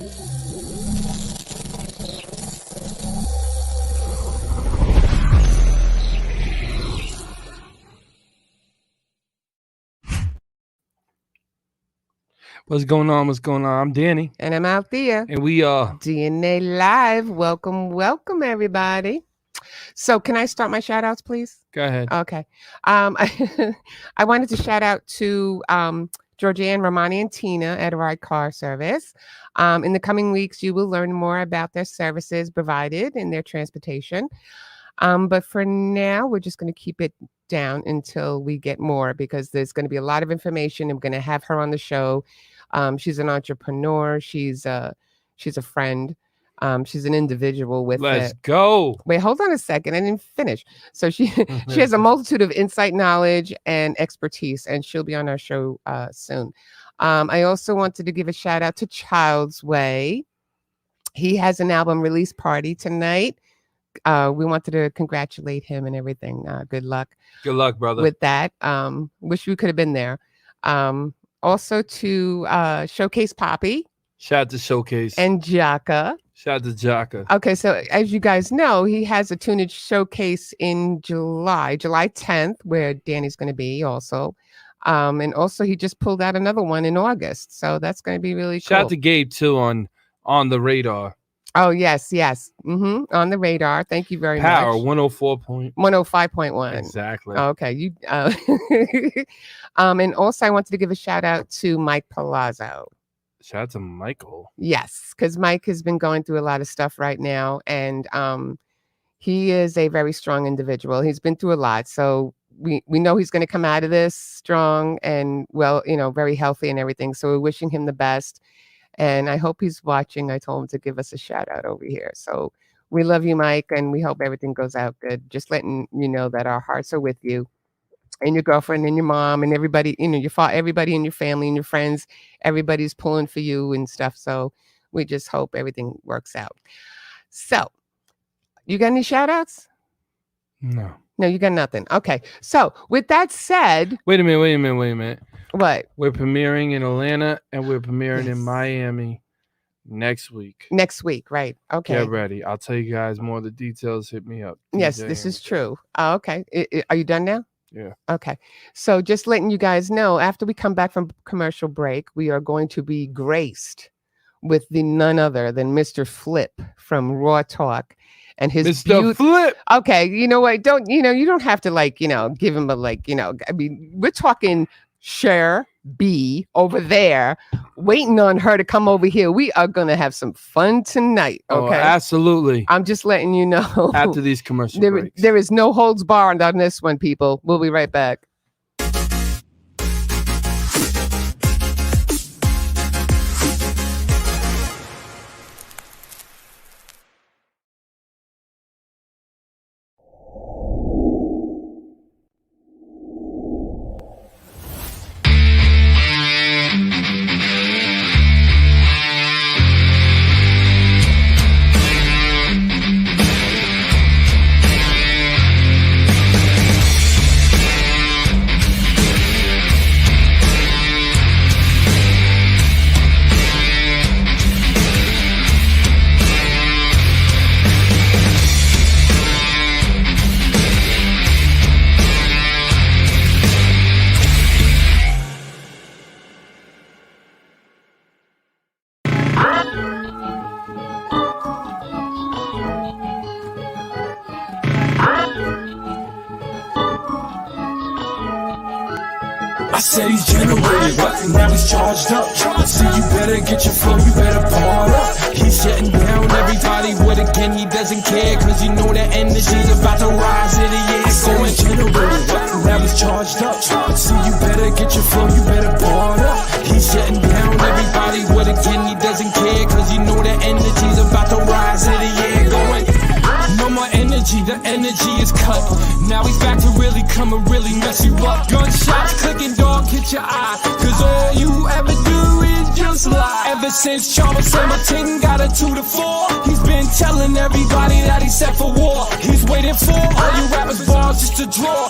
What's going on? What's going on? I'm Danny. And I'm Althea. And we are DNA Live. Welcome, everybody. So can I start my shout outs, please? Go ahead. Okay. I wanted to shout out to Georgianne, Romani, and Tina at Ride Car Service. In the coming weeks, you will learn more about their services provided in their transportation. But for now, we're just going to keep it down until we get more, because there's going to be a lot of information. I'm going to have her on the show. She's an entrepreneur. She's a friend. She's an individual with Let's go. Wait, hold on a second. I didn't finish. So she has a multitude of insight, knowledge, and expertise, and she'll be on our show soon. I also wanted to give a shout out to Child's Way. He has an album release party tonight. We wanted to congratulate him and everything. Good luck. Good luck, brother. With that. Wish we could have been there. Also to Showcase Poppy. Shout out to Showcase. And Jaka. Shout out to Jaka. Okay, so as you guys know, he has a tunage showcase in July 10th, where Danny's going to be also. And also he just pulled out another one in August. So that's going to be really cool. Shout out to Gabe too on the radar. Oh, yes. On the radar. Thank you very Power, much. 105.1. Exactly. Okay. You and also I wanted to give a shout out to Mike Palazzo. Shout out to Michael. Yes, because Mike has been going through a lot of stuff right now, and he is a very strong individual. He's been through a lot, so we know he's going to come out of this strong and very healthy and everything. So we're wishing him the best. And I hope he's watching. I told him to give us a shout out over here. So we love you, Mike, and we hope everything goes out good. Just letting you know that our hearts are with you and your girlfriend and your mom and everybody, everybody in your family and your friends. Everybody's pulling for you and stuff. So we just hope everything works out. So you got any shout outs? No, you got nothing. Okay. So with that said. Wait a minute. What? We're premiering in Atlanta and we're premiering in Miami next week. Right. Okay. Get ready. I'll tell you guys more of the details. Hit me up. Yes, this is true. Oh, okay. Are you done now? Yeah. Okay. So just letting you guys know, after we come back from commercial break, we are going to be graced with none other than Mr. Flip from Raw Talk. And his Mr. Flip. Okay, you know what? You don't have to give him we're talking Sher B over there, waiting on her to come over here. We are gonna have some fun tonight. Okay, oh, absolutely. I'm just letting you know. After these commercial breaks. There is no holds barred on this one, people. We'll be right back. Said he's generated, but now he's charged up. So you better get your flow, you better bar up. He's shutting down everybody with a gun, he doesn't care, cause you know that energy's about to rise in the air. I said he's generated, but now he's charged up. So you better get your flow, you better bar up. He's shutting down everybody with a gun, he doesn't care, cause you know that energy's about to rise in the air. Going, no more energy, the energy is cut. Now he's back to really come and really mess you up. Gunshots clicking, dog, hit your eye, cause all you ever do is just lie. Ever since Charles Hamilton got a 2 to 4, he's been telling everybody that he's set for war. He's waiting for all you rappers' bars just to draw.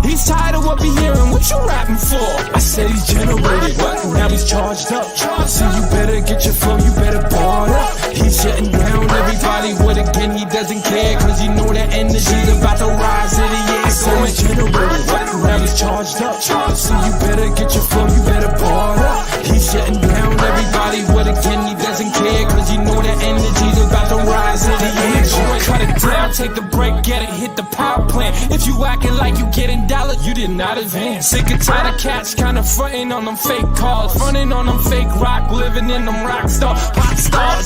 He's tired of what we hearing, what you rapping for? I said he's generated, but now he's charged up. So you better get your flow, you better bar shutting down everybody with again. He doesn't care, cause he know that energy's about to rise to the air. So it's generated, now he's charged up. So you better get your flow, you better bar up. He's shutting down everybody with again. He doesn't care, cause he know that energy's about to rise to the air. Cut it down, take the break, get it, hit the power plant. If you acting like you getting dollars, you did not advance. Sick and tired of cats kinda frontin' on them fake cars, frontin' on them fake rock, living in them rock stars.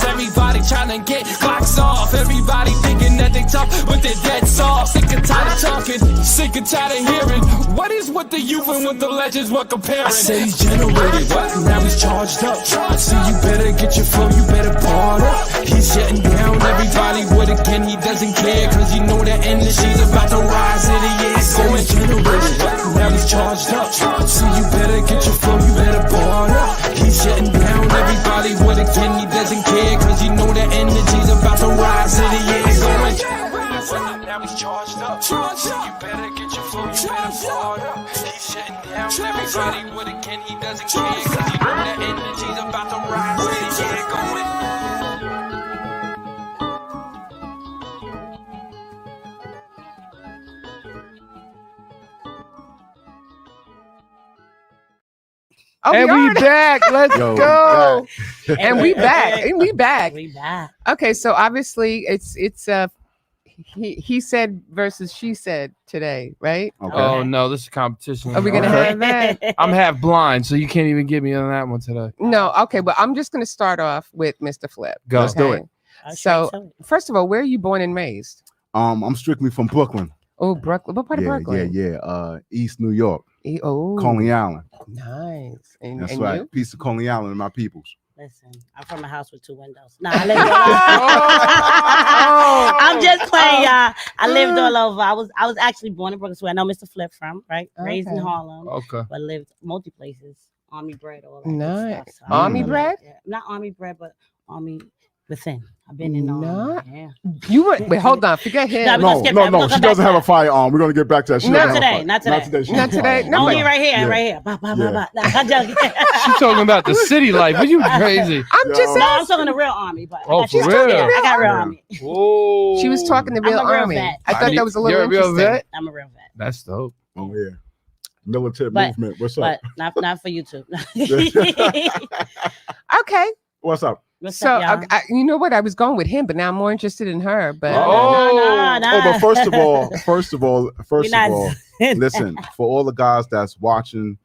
Everybody tryna get clocks off. Everybody thinking that they tough, but they're dead soft. Sick and tired of talking, sick and tired of hearing. What is with the youth and with the legends, what comparing? I said he's generated, now he's charged up. So you better get your flow, you better bar up. He's shutting down everybody with again. He doesn't care, cause he know that energy's about to rise in the air. So it's generated, now he's charged up. So you better get your flow, you better bar up. He's shutting down everybody with again. He doesn't care, cause he know that energy's about to rise in the air. Now he's charged up. So you better get your flow, you better bar up. He's shutting down everybody with again. He doesn't care, cause he know that energy's about to rise in the air. Going. Oh, And we back. Let's go. And we back. And we back. We back. Okay, so obviously it's he said versus she said today, right? Okay. Oh no, this is competition. Are we gonna have that? I'm half blind, so you can't even get me on that one today. No, okay, but I'm just gonna start off with Mr. Flip. Go. Let's do it. So first of all, where are you born and raised? I'm strictly from Brooklyn. Oh, Brooklyn. What part of Yeah, Brooklyn? yeah. East New York, Oh, Coney Island. nice. And, That's and right. you? Piece of Coney Island and my peoples. Listen, I'm from a house with 2 windows. Nah, I lived all over. I'm just playing, y'all. I lived all over. I was actually born in Brooklyn, so I know Mr. Flip from, right? Raised in Okay. Harlem, Okay. but lived multi places. Army bred, all that good Nice. stuff. So Army I love bred? it. Yeah. Not army bred, but army within. I've been in Not- yeah. You were wait, hold on, forget him. Nah, No, skip no, that. no. We'll She come back doesn't to have a that. firearm. We're gonna get back to that. She Not doesn't have a today, fire- not today. Not today. She Not has a today. firearm. No, Only but- right here, Yeah. right here. Bah, bah, bah, Yeah. bah. Nah, I'm joking. She's talking about the city life. Are you crazy? I'm just Yo. No, I'm asking. talking the real army, but Oh, I got you. for real? Yeah, I got real Yeah. army. Whoa. She was talking to real I'm a real army. vet. I thought that was a little You're a real interesting. vet? I'm a real vet, That's dope. Oh yeah. Military But- movement. What's but up? not for you two. Okay, What's up? What's so up, y'all? you know what? I was going with him, but now I'm more interested in her. But Oh. no. Oh, but first of all, We're not- listen, for all the guys that's watching,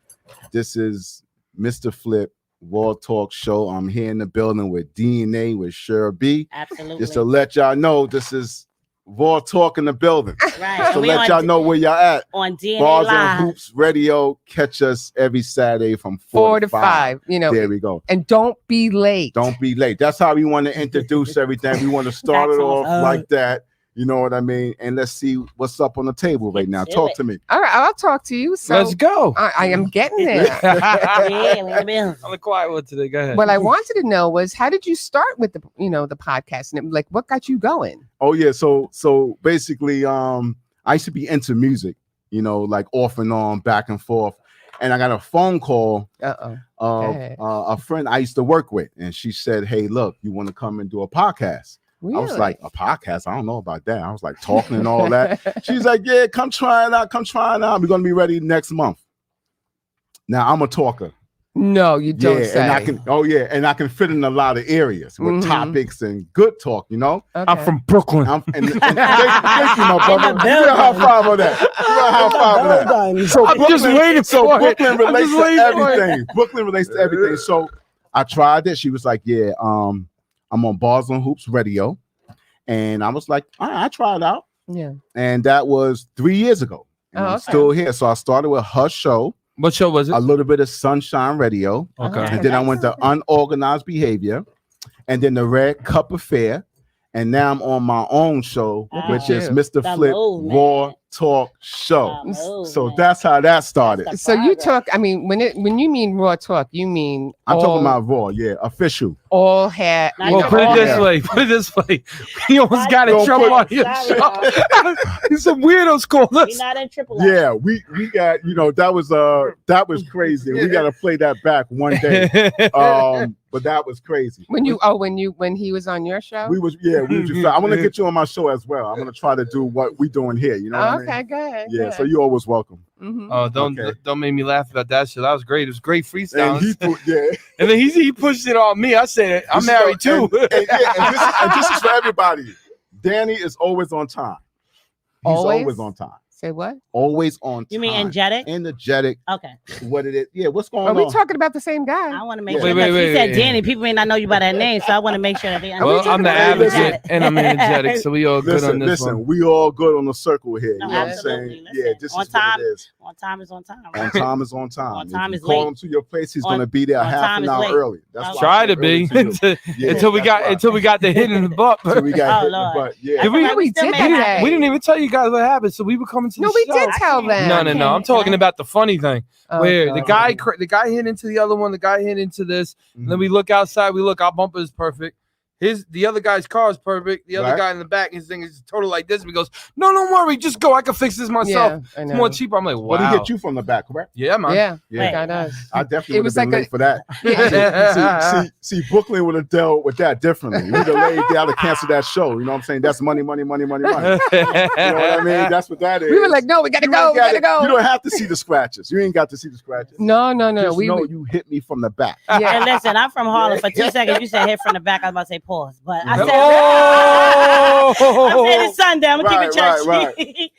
this is Mr. Flip Raw Talk Show. I'm here in the building with DNA with Sher B. Absolutely. Just to let y'all know, this is Raw Talk in the building. right. Just to And we let y'all on, know where y'all at. on DNA Bars Live. and Hoops Radio. Catch us every Saturday from 4 to 5, you know, There we go. and don't be late. Don't be late. That's how we want to introduce everything. We want to start it That's off awesome. like that. You know what I mean? And let's see what's up on the table right now. Let's do Talk it. to me. All right, I'll talk to you. So Let's go. I am getting there. Yeah, we in the building. I'm the quiet one today. Go ahead. What I wanted to know was how did you start with the the podcast, and like what got you going? Oh yeah. So basically, I used to be into music, like off and on, back and forth. And I got a phone call Uh-oh. of ahead. a friend I used to work with, and she said, "Hey, look, you want to come and do a podcast?" Really? I was like, "A podcast? I don't know about that." I was like talking and all that. She's like, "Yeah, come try it out. Come try it out. We're gonna be ready next month." Now I'm a talker. no, you don't Yeah, say. and I can fit in a lot of areas with Mhm. topics and good talk. Okay. I'm from Brooklyn. Thank you, my brother. In the Give me a high five on that. Give me a high five on that. So I'm just waiting so for it. Brooklyn I'm relates just to waiting for it. everything. Brooklyn relates to everything. So I tried it. She was like, "Yeah, I'm on Bars on Hoops Radio," and I was like, "All right, I tried it out." Yeah. And that was 3 years ago. And Oh, I'm okay. still here. So I started with her show, What show was it? a little bit of Sunshine Radio. Okay. And then I went to Unorganized Behavior, and then the Red Cup Affair, and now I'm on my own show, Ah. which is Yeah. Mr. The Flip Move, man. Raw Talk Show. Oh, So man. that's how that started. That's So you progress. talk. I mean, when you mean raw talk, you mean I'm talking about Raw, yeah, official. all had. Not You Well, know, put it all this had- way. Put it this way. We almost got in Don't trouble put- on your Sorry, show. Some weirdos called We're us. not in triple. Yeah, we got, that was crazy. We got to play that back one day. But that was crazy. When he was on your show. We was just, I want to get you on my show as well. I'm going to try to do what we doing here. You know what I mean? Okay, good. Yeah, so you're always welcome. Mm-hmm. Oh, don't make me laugh about that shit. That was great. It was great freestyle. And And then he pushed it on me. I said, I'm married too. And this is for everybody. Danny is always on time. He's always on time. Say what? Always on time. You mean angelic? Energetic. Okay. What it is? Yeah. What's going Are on? we talking about the same guy? I want to make Yeah. sure. Wait, He wait, said wait. Danny. People may not know you by that name, so I want to make sure that they Well, understand. I'm the about advocate energetic? and I'm energetic, so we all good on this Listen, one. we all good on the circle here. No, You know what I'm absolutely. saying? Listen, Yeah, this on is time. what it is. On time is on time. On time is on time. On time if is you call late. him to your place, he's On- going to be there on half time an is hour late. early. That's why I Try said to be early to you. Yeah, until we that's got why. the hit in the butt. Till we got Oh, hit in the Lord. butt. Yeah. Did we- Like, we still did may that not- day. We didn't even tell you guys what happened, so we were coming to No, the we show. did tell them. No, I'm talking about the funny thing Oh, where God. the guy hit into the other one, the guy hit into this, and then we look outside, our bumper is perfect. The other guy's car is perfect. The other Right. guy in the back, his thing is total like this. He goes, no, don't worry, just go. I can fix this myself. Yeah, I It's know. more cheaper. I'm like, wow. But he hit you from the back, correct? Yeah, man. Yeah, Yeah. got us. I definitely It would was have been like late for that. See, Brooklyn would have dealt with that differently. We'd have laid down to cancel that show. You know what I'm saying? That's money. You know what I mean? That's what that is. We were like, no, we gotta You go. ain't We gotta gotta- You go. don't have to see the scratches. You ain't got to see the scratches. No. Just We know you hit me from the back. And yeah. listen, I'm from Harlem. For 2 seconds, you said hit from the back. I was about to say pause, but I said, Oh! I said it's Sunday. I'm gonna keep it Right, churchy.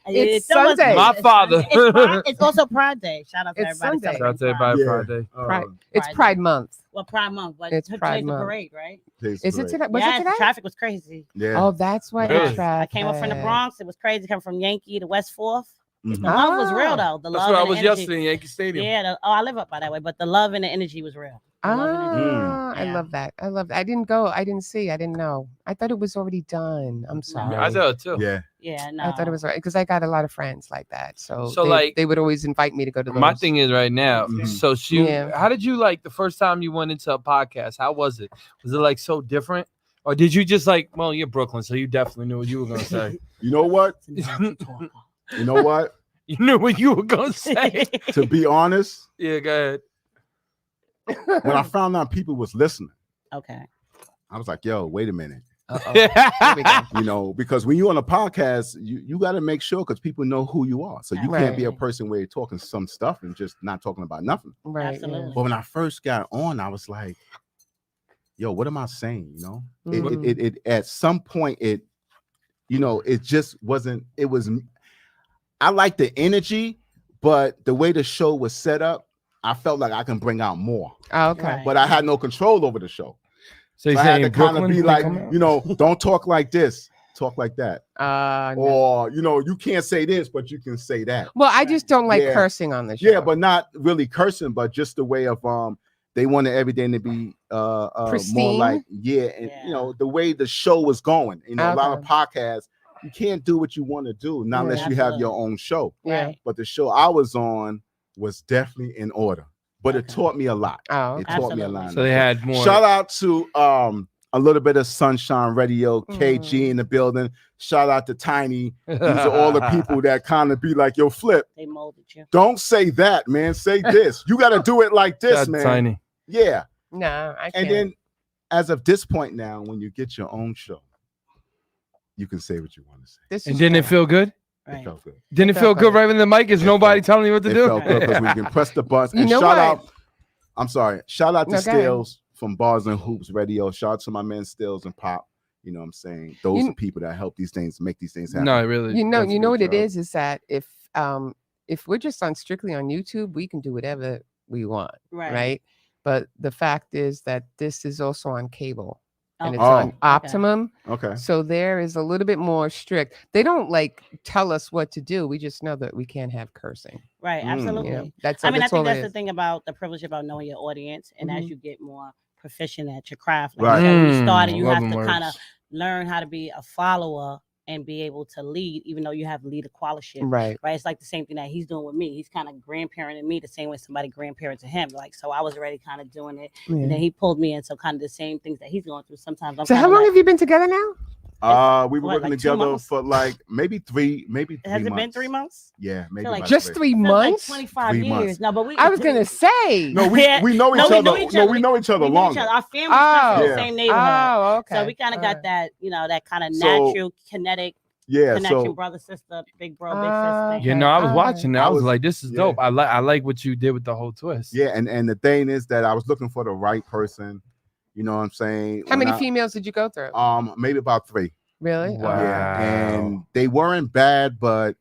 It's Someone's- Sunday. My father. It's also Pride Day. Shout out to It's everybody. Sunday. Shout out to celebrating everybody Pride. Friday. Pride. Um, It's Pride Month. Well, Pride Month, but It's today's Pride the Month. parade, right? tastes Is it great. today? Was Yeah, it today? traffic was crazy. Yeah. Oh, that's why Really? the traffic. I came up from the Bronx. It was crazy. Coming from Yankee to West 4th. Mhm. The love was Ah. real though. The That's love where I and was the energy. yesterday in Yankee Stadium. Yeah. I live up by that way, but the love and the energy was real. The love and the energy. Ah, I Yeah. love that. I love that. I didn't go. I didn't see. I didn't know. I thought it was already done. I'm sorry. I thought it too. Yeah. Yeah, no. I thought it was right because I got a lot of friends like that. So, So, they, like, they would always invite me to go to those. My thing is right now. Mhm. So Yeah. how did you like the first time you went into a podcast? How was it? Was it like so different? Or did you just like, well, you're Brooklyn, so you definitely knew what you were gonna say. You know what? You know what? You knew what you were gonna say. To be honest, Yeah, go ahead. when I found out people was listening, Okay. I was like, yo, wait a minute. Uh-oh. Here we go. You know, because when you're on a podcast, you got to make sure because people know who you are. So you can't be a Right. person where you're talking some stuff and just not talking about nothing. Right. Absolutely. But when I first got on, I was like, yo, what am I saying? You know, Mhm. it at some point, it just wasn't, it was, I like the energy, but the way the show was set up, I felt like I can bring out more, Oh, okay. Right. but I had no control over the show. So So you're I had saying to kind of Brooklyn be they like, come out? don't talk like this, talk like that. No. Or, you can't say this, but you can say that. Well, I just don't like Yeah. cursing on the show. Yeah, but not really cursing, but just the way of they wanted everything to be more Pristine? like and Yeah. the way the show was going. A lot of Okay. podcasts, you can't do what you want to do not Yeah. unless you have your own show. Yeah. Right. But the show I was on was definitely in order. But it Okay. taught me a lot. Oh, It okay. taught me a Absolutely. lot. So they had more. Shout out to a little bit of Sunshine Radio, KG in the building. Shout out to Tiny. These are all the people that kind of be like, yo, Flip, They molded you. don't say that, man. Say this. You got to do it like this, That's man. Tiny. Yeah. No, I can't. And then as of this point now, when you get your own show, you can say what you want to say. This And is didn't it true. feel good? It Right. felt good. Didn't it It feel felt good good. right when the mic is It nobody felt- telling you what to It do? felt good because we can press the buttons. You And know shout what? out, I'm sorry, shout out to No, go ahead. Stills from Bars and Hoops Radio. Shout out to my man Stills and Pop. You know what I'm saying? Those You- are people that help these things, make these things happen. No, really. You know That's a what good it job. is that if we're just on strictly on YouTube, we can do whatever we want, right? But the fact is that this is also on cable and it's Oh, on okay. Optimum. Okay. So there is a little bit more strict. They don't like tell us what to do. We just know that we can't have cursing. Right. Mm. Absolutely. You know, that's I mean, I that's all think it that's the is. thing about the privilege about knowing your audience, and as Mhm. you get more proficient at your craft, like Right. you said, when you started, you Love have them to kind of words. learn how to be a follower and be able to lead, even though you have leader quality. Right. Right. It's like the same thing that he's doing with me. He's kind of grandparenting me the same way somebody grandparented him. Like, so I was already kind of doing it. Yeah. And then he pulled me into kind of the same things that he's going through. Sometimes I'm So how long have you been together now? We were working like 2 together months? for like maybe 3 Has it months. been 3 months? Yeah, maybe like about Just 3. 3 Feels months? Like 25 3 months. years. No, but we. I was gonna say. No, we Yeah. know each No, we other. know each No, other. we know each other We know longer. each other. Our families come from Yeah. the same neighborhood. Oh, okay. So we kind of All got right. that, that kind of So- natural kinetic Yeah, connection, so brother, sister, big bro, big Ah, sister. You know, I was Okay. watching it. I I was was- like, this is yeah. dope. I like what you did with the whole twist. yeah, and the thing is that I was looking for the right person. You know what I'm saying? How many When females did you go through? maybe about 3. Really? Wow. Yeah, and they weren't bad, but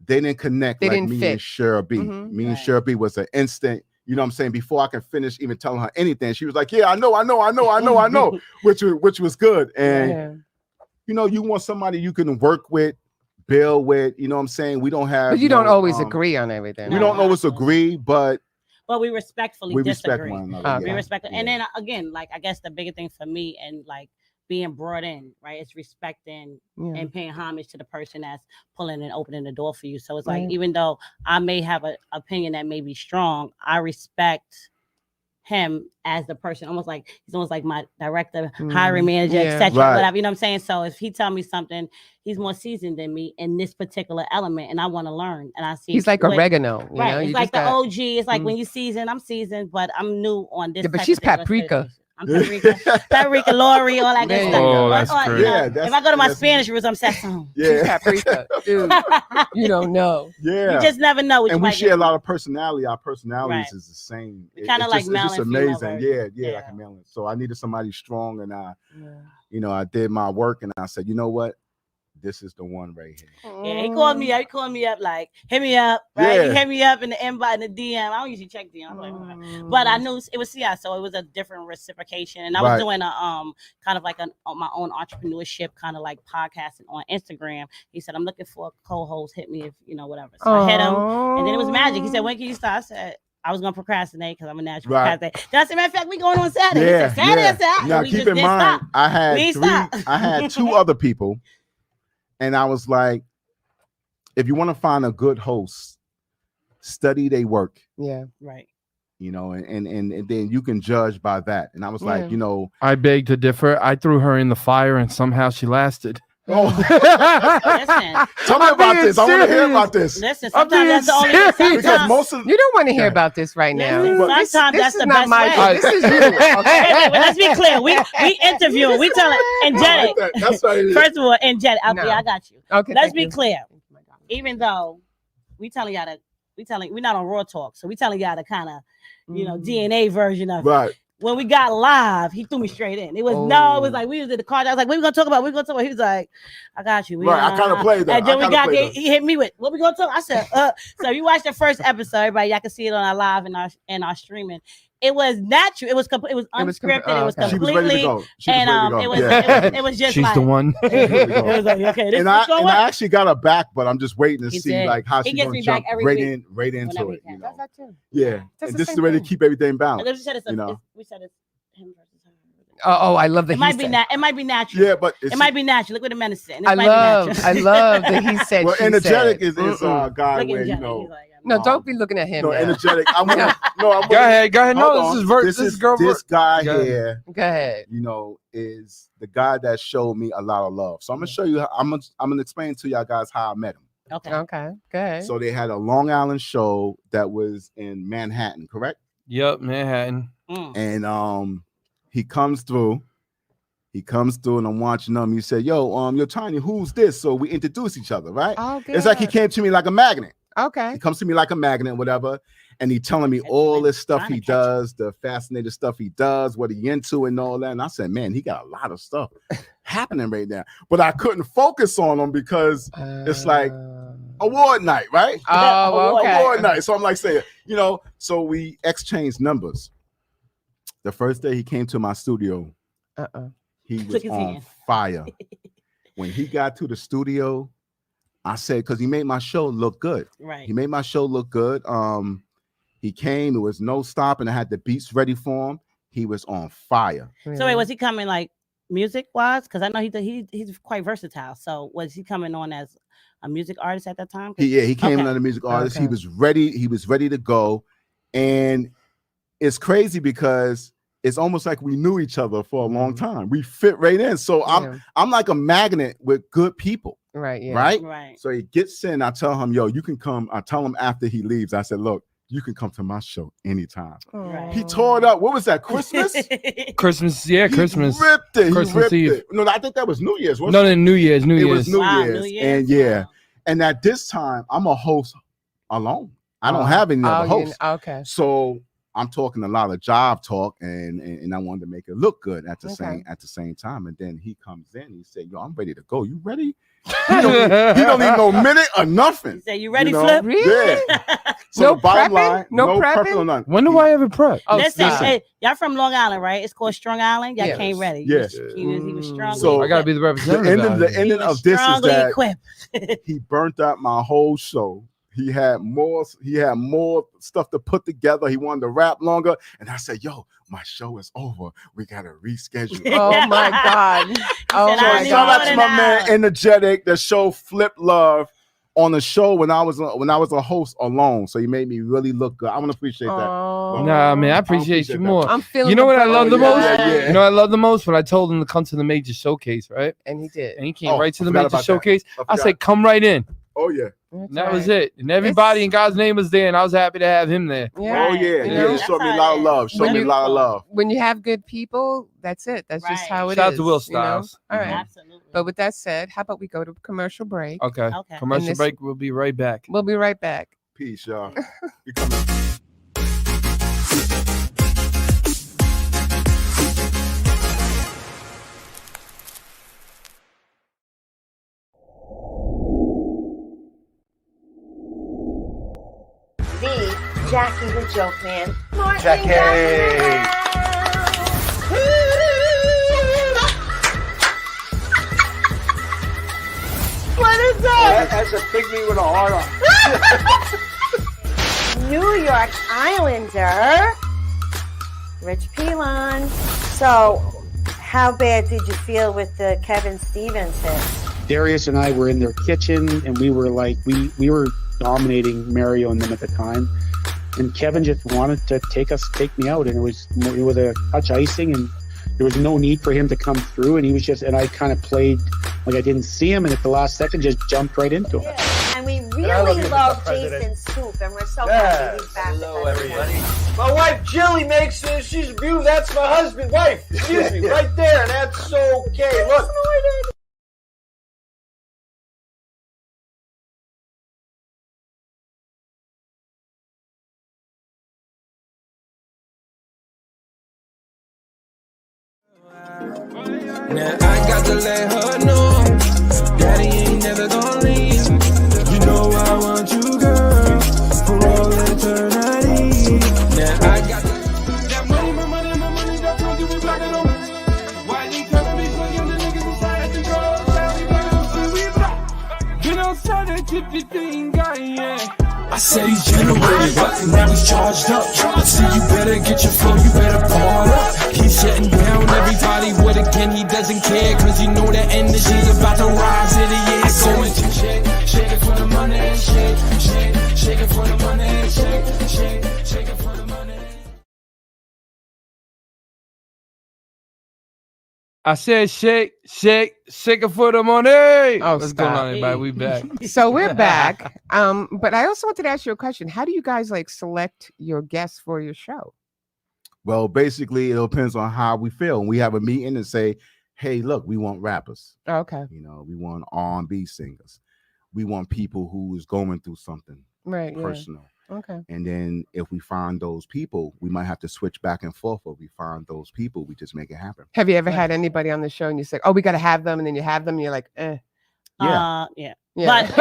they didn't connect They like didn't me fit. and Sher B. Mhm. Me and Right. Sher B was an instant. You know what I'm saying? Before I can finish even telling her anything, she was like, "Yeah, I know," which was good. And Yeah. you know, you want somebody you can work with, build with. You know what I'm saying? We don't have. But you don't no, always agree on everything. We No. don't always agree, but But we respectfully we respect disagree. one another. Okay. We yeah. respect it. And Yeah. then again, like I guess the bigger thing for me and like being brought in, right? It's respecting Yeah. and paying homage to the person that's pulling and opening the door for you. So it's like, Right. even though I may have an opinion that may be strong, I respect him as the person, almost like he's almost like my director, hiring manager, Yeah. etc. Right. Whatever, you know what I'm saying? So if he tell me something, he's more seasoned than me in this particular element, and I want to learn. And I see He's like what- oregano. You right. know? It's You like just the got- OG. It's like Mm. when you season, I'm seasoned, but I'm new on this. Yeah, but type she's of thing. paprika. I'm paprika, Lori, all that There good you stuff. go. Oh, that's Or, great. you know, Yeah, if that's- I go to my that's- Spanish roots, I'm sazon. She's Yeah, paprika. Dude, you don't know. yeah. You just never know what And you we might share get. a lot of personality. Our personalities Right. is the same. Kinda It's like just- male it's just and female amazing. version. Yeah, like Yeah. a male. So I needed somebody strong, and I Yeah. I did my work, and I said, you know what, this is the one right here. Yeah, he called me up. He called me up like, hit me up, right? Yeah. He hit me up in the invite, in the DM. I don't usually check DM, I'm like, all right. But I knew it was CI, so it was a different reciprocation. And I was Right. doing a kind of like my own entrepreneurship kind of like podcasting on Instagram. He said, I'm looking for a co-host. Hit me if whatever. So I hit him, and then it was magic. He said, when can you start? I said, I was gonna procrastinate because I'm a natural Right. procrastinator. Then I said, matter of fact, we going on Saturday. Yeah, He said, Saturday, yeah. I said, "Ah," Now we keep just in didn't mind, stop. I had We ain't stopped. I had 2 other people, and I was like, if you want to find a good host, study their work, Yeah. Right. and then you can judge by that. And I was like, Yeah. I beg to differ. I threw her in the fire and somehow she lasted. oh, Listen, tell me I'm about being this. I want to hear serious. about this listen. I'm Sometimes that's the only. being serious. because Sometimes, most of You don't want to hear Okay. about this right now. Listen, This- sometimes this that's is the not best my way. show. This is you. Wait, Okay. let's be clear. We interviewing. We telling I energetic. like that. That's right. First of all, energetic. No. Yeah, I got you. Okay. Let's thank be you. clear. Thank you, my darling. Even though we telling y'all to, we're not on Raw Talk, so we telling y'all the kind of DNA version of it. Right. When we got live, he threw me straight in. It was it was like we was in the car. I was like, "What we gonna talk about? What we gonna talk about?" He was like, "I got you." We, Right, I kinda played that. And then I kinda played that. he hit me with, "What we gonna talk?" I said, So you watched the first episode, everybody. Y'all can see it on our live and our streaming. It was natural. It was unscripted. It was okay. She was ready to completely. go. She was And ready to go. it was Yeah. it was just She's like the one. it was like, okay, this And is I going and I actually got her back, but I'm just waiting to He see did. like how He she's gets gonna me jump back every right week. in, right into Whenever it. he can. That's that too. Yeah, That's and the this is same the way to thing. keep everything And balanced. we said it's You know. we said it's him versus her. Oh, I love the It might be said. it might be natural. Yeah, but It might be natural. Look what the man is saying. I love that he said. well, she energetic said. is a Mm-mm. guy Look where at you Jenny. know. He's like, No, don't be looking at him. No, now. energetic. I'm gonna, no, I'm Go ahead. Hold No, on. this is girl. This guy Go ahead. here, Go ahead. you know, is the guy that showed me a lot of love. So I'm gonna show you. I'm gonna explain to y'all guys how I met him. okay. Okay. Go ahead. So they had a Long Island show that was in Manhattan, correct? Yep, Manhattan. Mm. And he comes through. He comes through, and I'm watching him. He said, "Yo, you're Tiny. Who's this?" So we introduce each other, right? Oh, It's like he good. came to me like a magnet. Okay. He comes to me like a magnet, whatever, and he telling me Catch all him, this stuff trying he to catch him. does, the fascinating stuff he does, what he into, and all that. And I said, man, he got a lot of stuff happening right now. But I couldn't focus on him because it's like award night, right? Oh, okay. Award night. So I'm like saying, you know, so we exchanged numbers. The first day he came to my studio, he was Took his on hand. fire. When he got to the studio, I said, because he made my show look good. Right. He made my show look good. He came, there was no stopping. I had the beats ready for him. He was on fire. So wait, was he coming like music wise? Because I know he's quite versatile. So was he coming on as a music artist at that time? He came in Okay. as a music artist. Okay. He was ready to go, and it's crazy because it's almost like we knew each other for a long time. We fit right in. So I'm like a magnet with good people. Right. Yeah. Right. So he gets in. I tell him, yo, you can come. I tell him after he leaves, I said, look, you can come to my show anytime. Right. He tore it up. What was that? Christmas? Christmas. Yeah, Christmas. He ripped it. Christmas Eve. It. No, I think that was New Year's. No, New Year's. It was New Year's. New Year's. And and at this time, I'm a host alone. I don't have any other hosts. Okay. So I'm talking a lot of job talk, and I wanted to make it look good at the same time. And then he comes in. He said, "Yo, I'm ready to go. You ready?" He don't need no minute or nothing. He said, "You ready, Flip?" Really? Yeah. So No the bottom prepping? line, No no prepping? prepping or nothing. When do I ever prep? Oh, Listen, stop. hey, y'all from Long Island, right? It's called Strong Island. Y'all came ready. Yes. He was strong. So I gotta be the The representative. ending of this is that equipped. he burnt out my whole show. He had more stuff to put together. He wanted to rap longer. And I said, yo, my show is over. We gotta reschedule. Oh my God. Oh said, So my shout out God. to my man Energetic, the show Flip Love on the show when I was a host alone. So he made me really look good. I want to appreciate that. Oh. Nah, man, I appreciate you that. more. I'm feeling You know the what I love the burn. most? Yeah. You know what I love the most? When I told him to come to the major showcase, right? And he did. And he came right to I the forgot major about that. showcase. I forgot. said, come right in. Oh yeah. That's And that was right. it. And everybody in God's name was there, and I was happy to have him there. Yeah. Oh yeah. You Yeah. know? He showed me a That's lot how of it love. is. Showed me a lot of love. When you have good people, that's it. That's just Right. how it is. Shout out to Will you know? Styles. All right. Absolutely. But with that said, how about we go to commercial break? Okay. Okay. Commercial And this- break. We'll be right back. We'll be right back. Peace, y'all. We coming. The Jackie the Joke Man. Morning, Jackie. What is that? That's a pygmy with a heart on. New York Islander, Rich Pilon. So, how bad did you feel with the Kevin Stevens hit? Darius and I were in their kitchen, and we were like, we were dominating Mario and them at the time. And Kevin just wanted to take me out, and it was a touch icing, and there was no need for him to come through. And he was and I kind of played like I didn't see him, and at the last second, just jumped right into him. And we really love Jason's soup, and we're so happy he's back. Hello, everybody. My wife Jilly makes this. She's beautiful. That's my husband, wife. Excuse me, right there. That's okay. Look. Now I got to let her know Daddy ain't never gonna leave. You know I want you, girl, for all eternity. Now I got that money, that's gonna give me black and over. Why you tryna be so young, the niggas inside control. Been outside that tippy thing, guy, yeah. I said he's generated, but now he's charged up. I said you better get your flow, you better part up. He's shutting down everybody with a gun, he doesn't care, cause you know that energy's about to rise in the air. Going to shake it for the money, shake it for the money, shake it for the money. I said, shake it for the money. Oh, What's going on, everybody? We back. So we're back. But I also wanted to ask you a question. How do you guys like select your guests for your show? Well, basically, it depends on how we feel. And we have a meeting and say, hey, look, we want rappers. Okay. You know, we want R&B singers. We want people who is going through something Right. Yeah. personal. Okay. And then if we find those people, we might have to switch back and forth. Or we find those people, we just make it happen. Have you ever had anybody on the show and you say, oh, we got to have them, and then you have them and you're like, eh. Yeah. Yeah. Yeah. But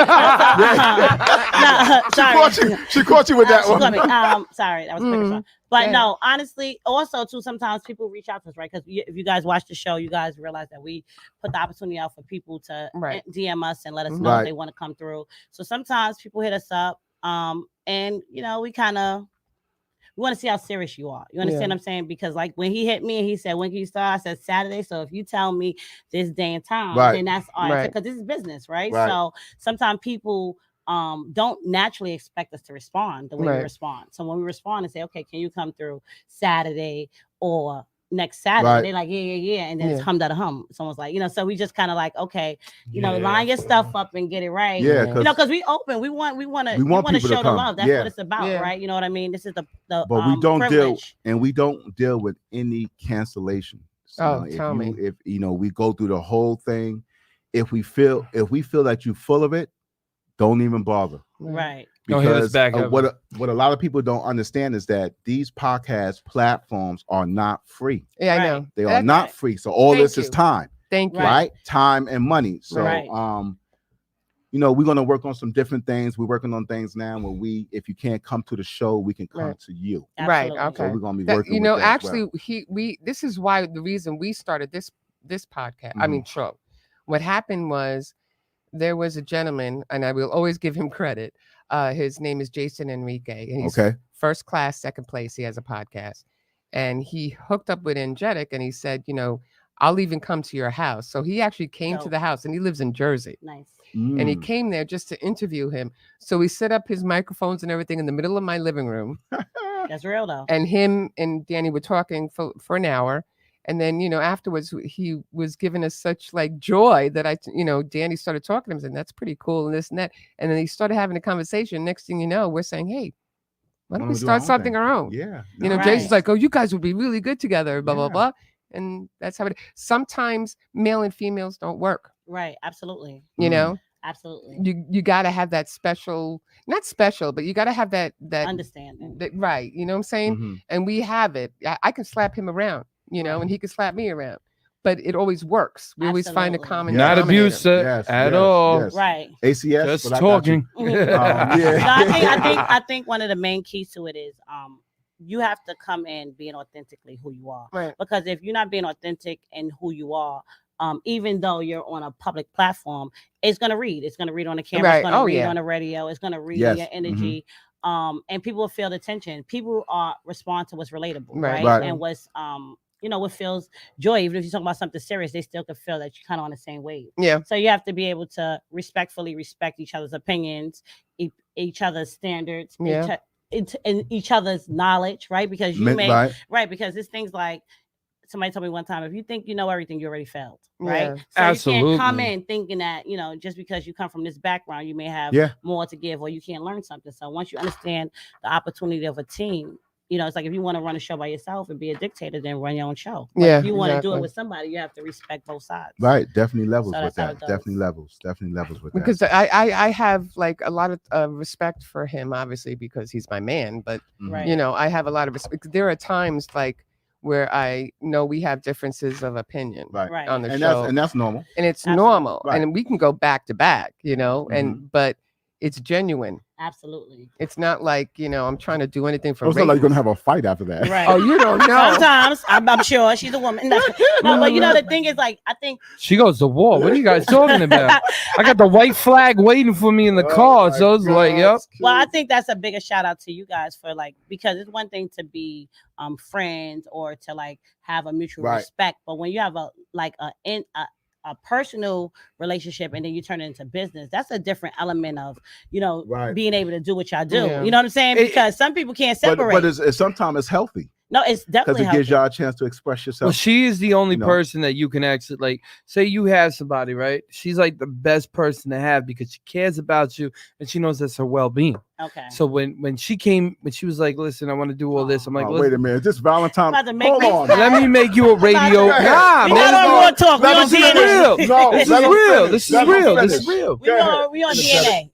no, sorry. She caught you with that She one. caught me. Sorry, that was quick as well. But Yeah. no, honestly, also too, sometimes people reach out to us, right? Because if you guys watch the show, you guys realize that we put the opportunity out for people to Right. DM us and let us know Right. if they want to come through. So sometimes people hit us up, and you know, we we want to see how serious you are. You understand what I'm saying? Because like when he hit me and he said, when can you start? I said Saturday. So if you tell me this day and time, then that's all right. Because this is business, right? So sometimes people don't naturally expect us to respond the way we respond. So when we respond and say, okay, can you come through Saturday or next Saturday? They're like, yeah. And then it's hum da hum. Someone's like, so we just kind of like, okay, line your stuff up and get it right. Yeah. Because we open, we want to show the love. That's what it's about, right? You know what I mean? This is the but we don't privilege. we don't deal with any cancellation. So, tell me. If we go through the whole thing, if we feel that you're full of it, don't even bother. Right. Because what a lot of people don't understand is that these podcast platforms are not free. Yeah, I know. They are not free. So all this is time. Thank you. Right? Time and money. So we're gonna work on some different things. We're working on things now where if you can't come to the show, we can come to you. Right. Okay. So we're gonna be working with that actually this is why the reason we started this podcast. I mean show. What happened was there was a gentleman, and I will always give him credit. His name is Jason Enrique. And he's first class, second place. He has a podcast. And he hooked up with Energetic and he said, I'll even come to your house. So he actually came to the house and he lives in Jersey. Nice. And he came there just to interview him. So we set up his microphones and everything in the middle of my living room. That's real though. And him and Danny were talking for an hour. And then, afterwards he was giving us such like joy that Danny started talking to him and that's pretty cool and this and that. And then he started having a conversation. Next thing you know, we're saying, hey, why don't we start something our own? Yeah. Jason's like, oh, you guys would be really good together, blah, blah, blah. And that's how sometimes male and females don't work. Right. Absolutely. Absolutely. You got to have that not special, but you got to have that understanding. Right. You know what I'm saying? And we have it. I can slap him around. And he can slap me around, but it always works. We always find a common not abusive at all. Yes. Right. ACS. Just talking. I think one of the main keys to it is you have to come in being authentically who you are. Right. Because if you're not being authentic in who you are, even though you're on a public platform, it's gonna read. It's gonna read on the camera. It's gonna read on the radio. It's gonna read your energy. And people will feel the tension. People respond to what's relatable, right? And what's what feels joy. Even if you talk about something serious, they still can feel that you're kind of on the same wave. Yeah. So you have to be able to respectfully respect each other's opinions, each other's standards, and each other's knowledge, right? Because because it's things like somebody told me one time, if you think you know everything, you already failed, right? So absolutely. You can't come in thinking that, just because you come from this background, you may have more to give or you can't learn something. So once you understand the opportunity of a team, it's like if you want to run a show by yourself and be a dictator, then run your own show. But if you want to do it with somebody, you have to respect both sides. Right. Definitely levels with that. Definitely levels with that. Because I have like a lot of respect for him, obviously, because he's my man. But, I have a lot of respect. There are times like where I know we have differences of opinion on the show. And that's normal. And it's normal. Right. And we can go back to back, but it's genuine. Absolutely. It's not like, I'm trying to do anything for it's not like you're going to have a fight after that. Right. Oh, you don't know. Sometimes, I'm sure she's a woman. No, but the thing is like, I think. She goes to war. What are you guys talking about? I got the white flag waiting for me in the car. So it's like, yep. Well, I think that's a bigger shout out to you guys for because it's one thing to be friends or to have a mutual respect. But when you have a personal relationship and then you turn it into business, that's a different element of being able to do what y'all do. You know what I'm saying? Because some people can't separate. But sometimes it's healthy. No, it's definitely because it gives y'all a chance to express yourself. Well, she is the only person that you can actually say you have somebody, right? She's like the best person to have because she cares about you and she knows that's her well-being. Okay. So when she came, when she was like, "Listen, I want to do all this," I'm like, "Wait a minute, this Valentine. Hold on, let me make you a radio." Nah, man, talk. This is real. This is real. This is real. This is real. We on DNA.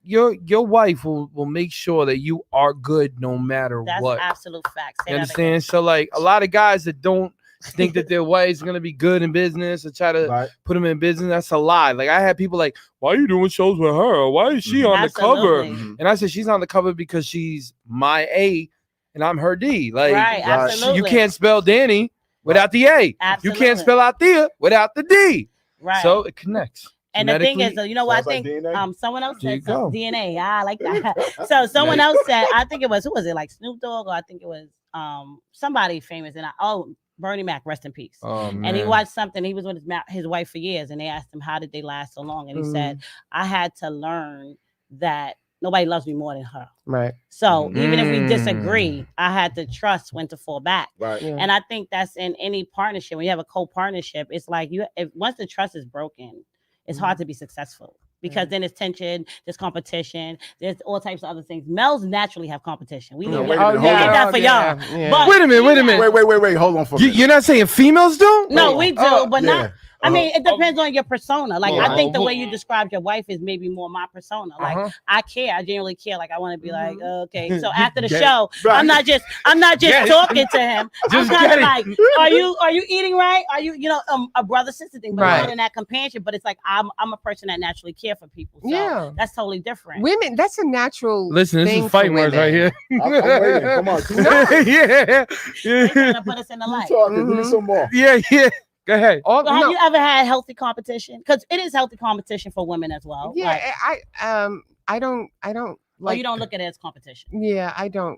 Your wife will make sure that you are good no matter what. That's absolute fact. You understand? So a lot of guys that don't think that their wife's gonna be good in business or try to put them in business, that's a lie. I had people like, why are you doing shows with her? Why is she on the cover? And I said she's on the cover because she's my A and I'm her D. Absolutely. You can't spell Danny without the A. Absolutely. You can't spell Althea without the D. Right. So it connects. And the thing is, you know what I think? Someone else said DNA. Yeah, I like that. So someone else said, I think it was, who was it? Like Snoop Dogg, or I think it was somebody famous. And Bernie Mac, rest in peace. Oh, man. And he watched something. He was with his wife for years, and they asked him, how did they last so long? And he said, I had to learn that nobody loves me more than her. Right. So even if we disagree, I had to trust when to fall back. Right. Yeah. And I think that's in any partnership. When you have a co-partnership, it's like once the trust is broken, it's hard to be successful. Because then there's tension, there's competition, there's all types of other things. Males naturally have competition. We need that for y'all. Yeah. But Wait a minute. Wait. Hold on for a minute. You're not saying females do? No, we do, but not. I mean, it depends on your persona. Like, I think the way you described your wife is maybe more my persona. Like, I care. I genuinely care. Like, I want to be like, okay. So after the show, I'm not just talking to him. I'm kind of like, are you eating right? Are you, a brother sister thing, but not in that companionship. But it's like I'm a person that naturally care for people. So that's totally different. Women, that's a natural. Listen, this thing is fighting words right here. I'm waiting. Come on. Yeah. They're trying to put us in the light. Talking. Give me some more. Yeah. Go ahead. So have you ever had healthy competition? Because it is healthy competition for women as well. Yeah, I don't like. You don't look at it as competition. Yeah, I don't.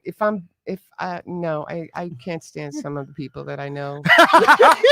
I can't stand some of the people that I know.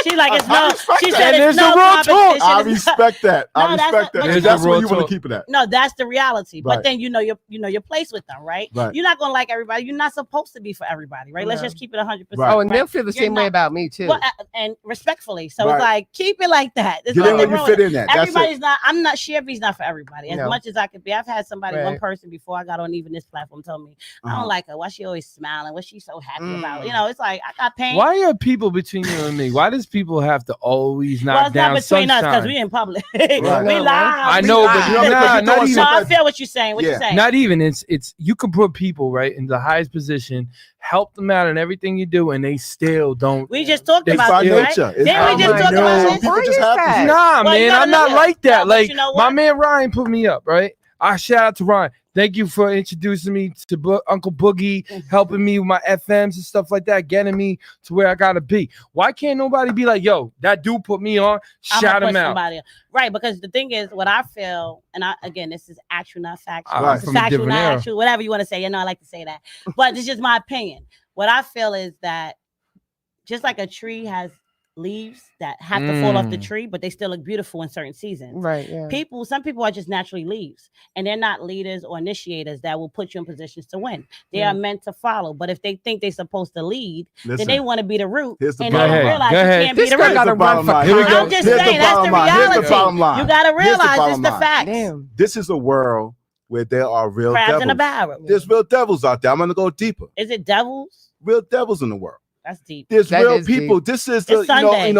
She's like, it's no. She said it's no competition. I respect that. I respect that. That's where you want to keep it at. No, that's the reality. But then you know your place with them, right? You're not gonna like everybody. You're not supposed to be for everybody, right? Let's just keep it 100%. Oh, and they'll feel the same way about me too. Well, and respectfully, so it's like keep it like that. Get in where you fit in at. Everybody's not. I'm not. Sher B's not for everybody. As much as I could be. I've had somebody, one person before I got on even this platform, told me I don't like her. Why she always smiling? What's she so happy about? It's like I got pain. Why are people between you and me? Why does people have to always knock down between sunshine? us because we in public. We live. I know, but not even. No, I feel what you're saying. What you're saying. Not even. It's you can put people right in the highest position, help them out in everything you do, and they still don't. We just talked about this, right? Then we just talked about this. Nah, man, I'm not like that. Like my man Ryan put me up, right? I shout out to Ryan. Thank you for introducing me to Uncle Boogie, helping me with my FMs and stuff like that, getting me to where I gotta be. Why can't nobody be like, yo, that dude put me on, shout him out? Right, because the thing is, what I feel, and again, this is actual, not factual. Right. It's factual, not actual, whatever you want to say. I like to say that. But it's just my opinion. What I feel is that just like a tree has leaves that have to fall off the tree, but they still look beautiful in certain seasons. Right. Yeah. Some people are just naturally leaves, and they're not leaders or initiators that will put you in positions to win. They are meant to follow. But if they think they're supposed to lead, then they want to be the root, and they don't realize you can't be the root. I'm just saying that's the reality. Here's the bottom line. You got to realize it's the facts. Damn. This is a world where there are real crabs devils. in a barrel. There's real devils out there. I'm gonna go deeper. Is it devils? Real devils in the world. That's deep. There's real people. Deep. This is the Sunday,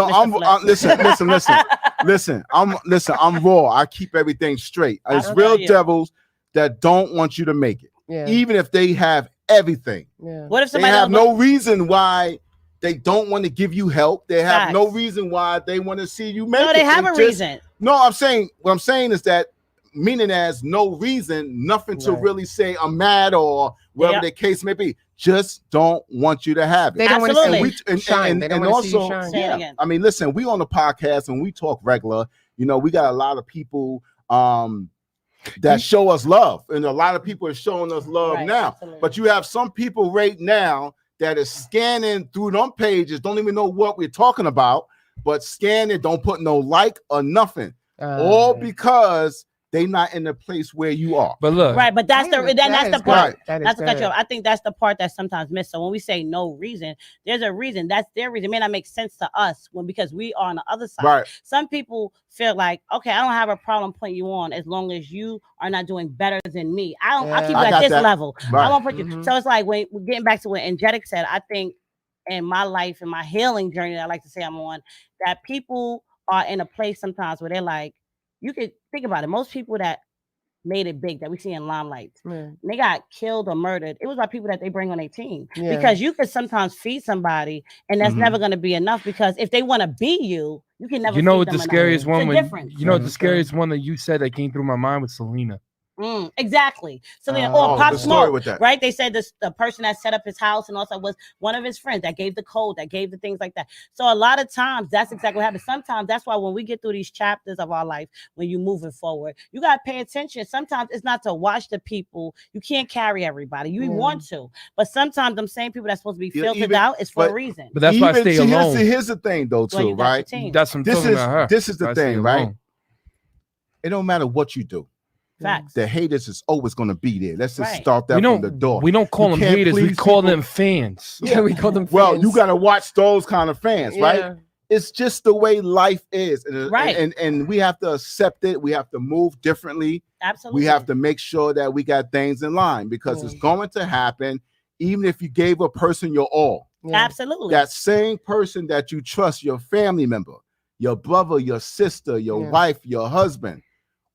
listen. I'm raw. I keep everything straight. It's real devils that don't want you to make it, even if they have everything. Yeah. What if they have no reason why they don't want to give you help? They have no reason why they want to see you make it. No, they have a reason. No, I'm saying what I'm saying is that meaning as no reason, nothing to really say I'm mad or whatever the case may be. Just don't want you to have it. They don't want to see shine. They don't want to see you shine. I mean, listen, we on the podcast and we talk regular. We got a lot of people that show us love, and a lot of people are showing us love now. Absolutely. But you have some people right now that is scanning through them pages, don't even know what we're talking about, but scan it, don't put no like or nothing, all because they not in the place where you are. But look, right, but that's the part. Right. That's I think that's the part that's sometimes missed. So when we say no reason, there's a reason. That's their reason. It may not make sense to us because we are on the other side. Right. Some people feel like, okay, I don't have a problem putting you on as long as you are not doing better than me. I keep you at this level. Right. I won't put you. So it's like when we're getting back to what Angelic said, I think in my life, in my healing journey that I like to say I'm on, that people are in a place sometimes where they're like, you could think about it. Most people that made it big that we see in limelight, they got killed or murdered. It was by people that they bring on their team. Because you could sometimes feed somebody, and that's never going to be enough. Because if they want to be you, you can never. You know what the scariest one? The scariest one that Exactly. So then, or Pop the story Smoke, with that. right? They said the person that set up his house and also was one of his friends that gave the code, that gave the things like that. So a lot of times, that's exactly what happens. Sometimes that's why when we get through these chapters of our life, when you're moving forward, you gotta pay attention. Sometimes it's not to watch the people. You can't carry everybody. You want to, but sometimes them same people that's supposed to be filtered out is for a reason. But that's why I stay alone. Here's the thing, though, too, right? That's what I'm talking about her. This is the thing, right? It don't matter what you do. Facts. The haters is always going to be there. Let's just start that from the door. We don't call them haters. We call them fans. Yeah, we call them fans. Well, you got to watch those kind of fans, right? It's just the way life is. And we have to accept it. We have to move differently. Absolutely. We have to make sure that we got things in line because it's going to happen even if you gave a person your all. Absolutely. That same person that you trust, your family member, your brother, your sister, your wife, your husband,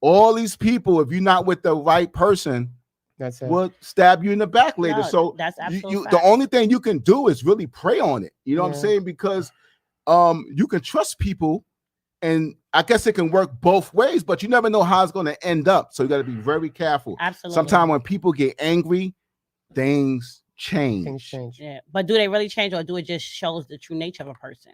all these people, if you're not with the right person, will stab you in the back later. So that's absolutely the only thing you can do is really pray on it. You know what I'm saying? Because you can trust people, and I guess it can work both ways, but you never know how it's going to end up. So you got to be very careful. Absolutely. Sometimes when people get angry, things change. Yeah, but do they really change, or do it just shows the true nature of a person?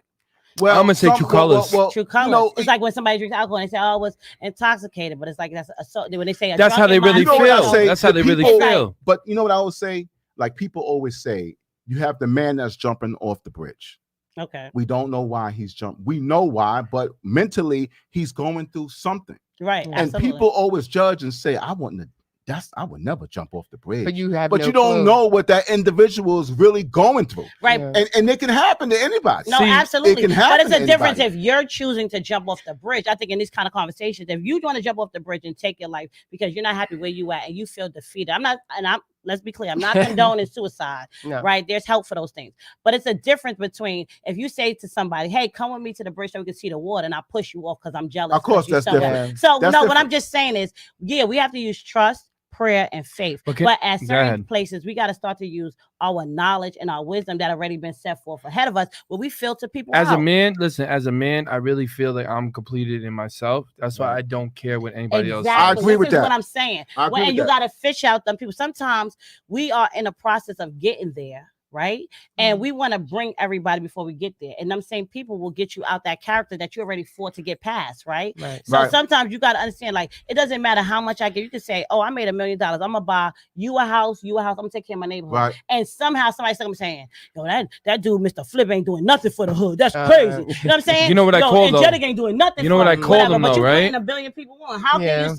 Well, I'm gonna say true colors. True colors. You know, it's like when somebody drinks alcohol and they say, "Oh, I was intoxicated," but it's like that's when they say that's how they really feel. That's how they really feel. But you know what I always say? Like people always say, you have the man that's jumping off the bridge. Okay. We don't know why he's jumping. We know why, but mentally he's going through something. Right. And absolutely. people always judge and say, I would never jump off the bridge. But you have, but you don't know what that individual is really going through. Right. And it can happen to anybody. No, absolutely. It can happen but it's a to difference anybody. if you're choosing to jump off the bridge. I think in these kind of conversations, if you want to jump off the bridge and take your life because you're not happy where you at and you feel defeated. Let's be clear, I'm not condoning suicide, right? There's help for those things. But it's a difference between if you say to somebody, hey, come with me to the bridge so we can see the water, and I push you off because I'm jealous. Of course, that's different. So, that's no, different. what I'm just saying is, we have to use trust, prayer, and faith. Okay. But at certain places, we got to start to use our knowledge and our wisdom that already been set forth ahead of us, where we filter people as out. As a man, I really feel like I'm completed in myself. That's why I don't care what anybody else. I agree with that. What I'm saying. And you got to fish out them people. Sometimes we are in a process of getting there, right? And we want to bring everybody before we get there. And them same people will get you out that character that you already fought to get past, right? So sometimes you got to understand, like, it doesn't matter how much I give. You can say, oh, I made $1 million. I'm going to buy you a house. I'm going to take care of my neighborhood. Right. And somehow somebody's saying, yo, that dude, Mr. Flip, ain't doing nothing for the hood. That's crazy. You know what I'm saying? You know what I call them? Angelic ain't doing nothing. You know what I call them, though, right? But you 1 billion people on. How can you, it's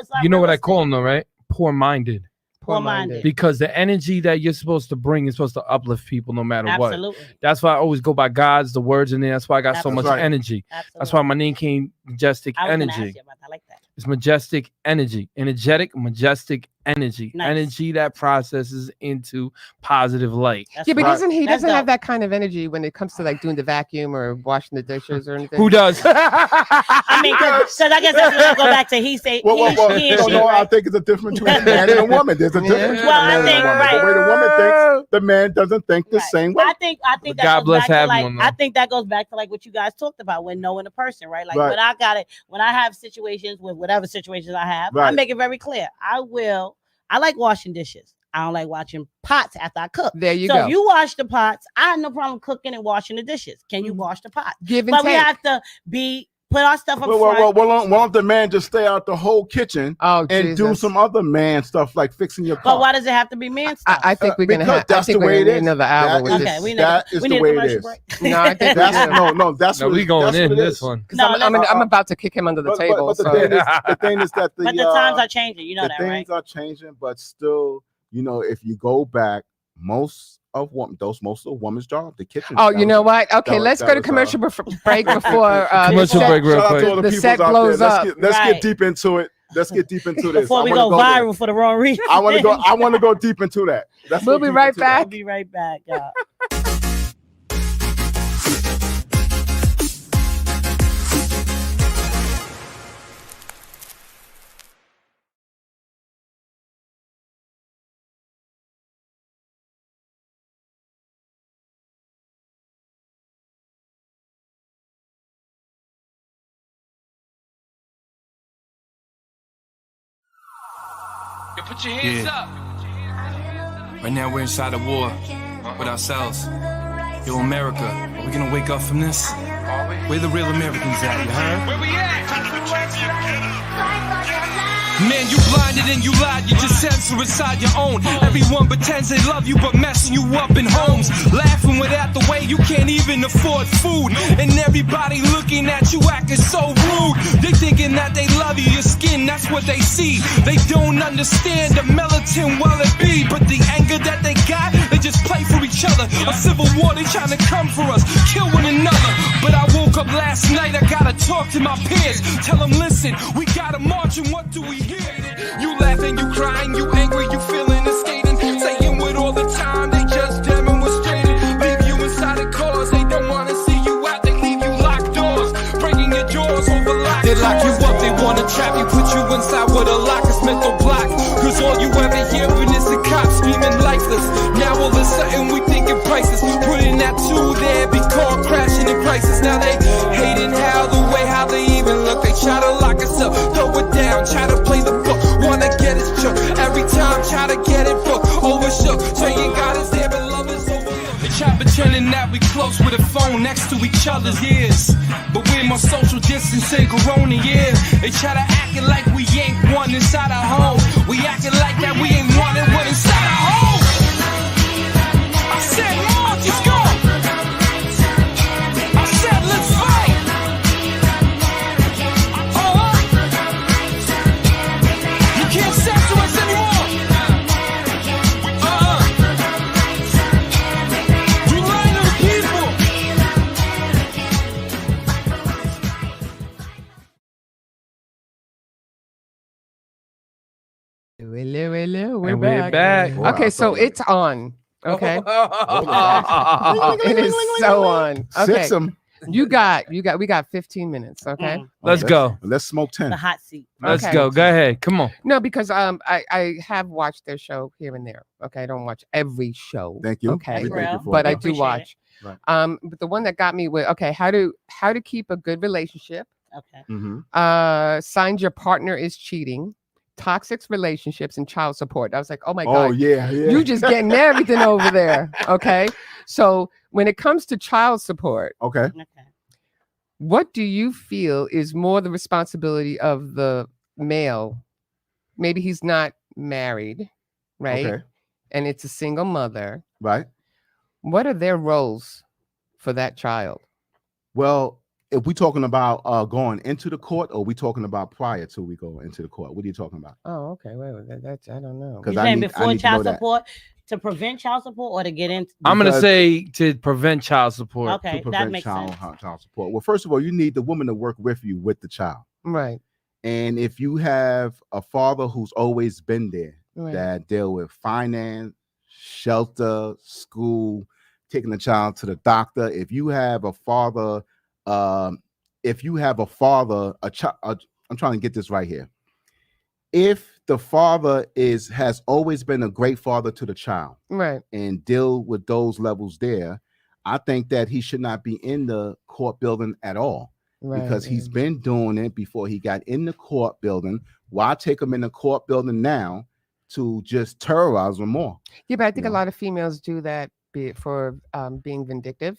like, you know what I call them, though, right? Poor-minded. Poor-minded. Because the energy that you're supposed to bring is supposed to uplift people no matter what. Absolutely. That's why I always go by God's, the words in there. That's why I got so much energy. Absolutely. That's why my name came Majestic Energy. I like that. It's majestic energy, energetic, majestic energy, energy that processes into positive light. But doesn't he have that kind of energy when it comes to like doing the vacuum or washing the dishes or anything? Who does? I mean, because I guess that's when I go back to he say he and she. I think it's a difference between a man and a woman. There's a difference. Well, I think the way the woman thinks, the man doesn't think the same way. I think that God bless having I think that goes back to like what you guys talked about when knowing a person, right? Like when I have situations with whatever situations I have, I make it very clear. I like washing dishes. I don't like watching pots after I cook. There you go. So if you wash the pots, I have no problem cooking and washing the dishes. Can you wash the pot? Give and but take. We have to put our stuff up front. Why don't the man just stay out the whole kitchen and do some other man stuff like fixing your car? But why does it have to be man stuff? I think we're gonna have. That's the way it is. Another hour. That is the way it is. No, I think that's no. We going in this one. No, I'm about to kick him under the table. But the thing is that but the times are changing. You know that, right? The things are changing, but still, if you go back, most of the woman's job, the kitchen. Oh, you know what? Okay, let's go to commercial break before commercial break real quick. The set blows up. Let's get deep into it. Let's get deep into this. Before we go viral for the wrong reason. I want to go deep into that. We'll be right back. We'll be right back. Put your hands up. Right now we're inside a war with ourselves. Yo, America, are we gonna wake up from this? Where the real Americans at, you heard? Where we at? Man, you blinded and you lied, you just censor inside your own. Everyone pretends they love you, but messing you up in homes. Laughing without the way you can't even afford food. And everybody looking at you acting so rude. They thinking that they love you, your skin, that's what they see. They don't understand the militant well it be. But the anger that they got, they just play for each other. A civil war, they trying to come for us, kill one another. But I woke up last night, I gotta talk to my peers. Tell them, listen, we gotta march and what do we hear? You laughing, you crying, you angry, you feeling and skating. Saying with all the time, they just demonstrated. Leave you inside the cars, they don't wanna see you out. They leave you locked doors, breaking your jaws over locked. They lock you up, they wanna trap you, put you inside with a lock, it's mental block. Cause all you ever hearing is the cops screaming lifeless. Now all of a sudden we thinking prices. Putting that two there, be caught crashing in crisis. Now they hating how the way how they even look. They try to lock us up, throw it down, try to play the book. Wanna get his joke every time, try to get it booked. Overshook, saying God is there, but love is overlooked. They try pretending that we close with a phone next to each other's ears, but we're more social distancing, corona, yeah. They try to acting like we ain't one inside our home. We acting like that we ain't one and one inside our home. I said, Lord, let's go. I said, let's fight. You can't censor us anymore. You lying to the people. Hello, And we're back. Boy, Okay, I so thought it's on. Okay, Let's it is so on. Okay, Six 'em. we got 15 minutes. Okay, go. Let's smoke 10. The hot seat. Let's Okay. go. Go ahead. Come on. no, because I have watched their show here and there. Okay, I don't watch every show. Thank you. Okay, We thank you for but it. I do Appreciate watch. Right. But the one that got me with how to keep a good relationship. Okay. Mm-hmm. Signs your partner is cheating, toxic relationships, and child support. I was like, oh my Oh god, yeah. you just getting everything over there. Okay, so when it comes to child support, Okay. Okay. what do you feel is more the responsibility of the male? Maybe he's not married, right? Okay. And it's a single mother. Right. What are their roles for that child? Well, if we talking about going into the court, or we talking about prior to we go into the court? What are you talking about? Oh, okay. Wait, that's I don't know. Because You I saying need before to know child that. support, to prevent child support, or to get into? I'm gonna Because- say to prevent child support. Okay, To that prevent makes child sense. support. Well, first of all, you need the woman to work with you with the child. Right. And if you have a father who's always been there, Right. that deal with finance, shelter, school, taking the child to the doctor. If you have a father, I'm trying to get this right here. If the father has always been a great father to the child, Right. and deal with those levels there, I think that he should not be in the court building at all. Right. Because he's been doing it before he got in the court building. Why take him in the court building now to just terrorize him more? Yeah, but I think a Yeah. lot of females do that for being vindictive,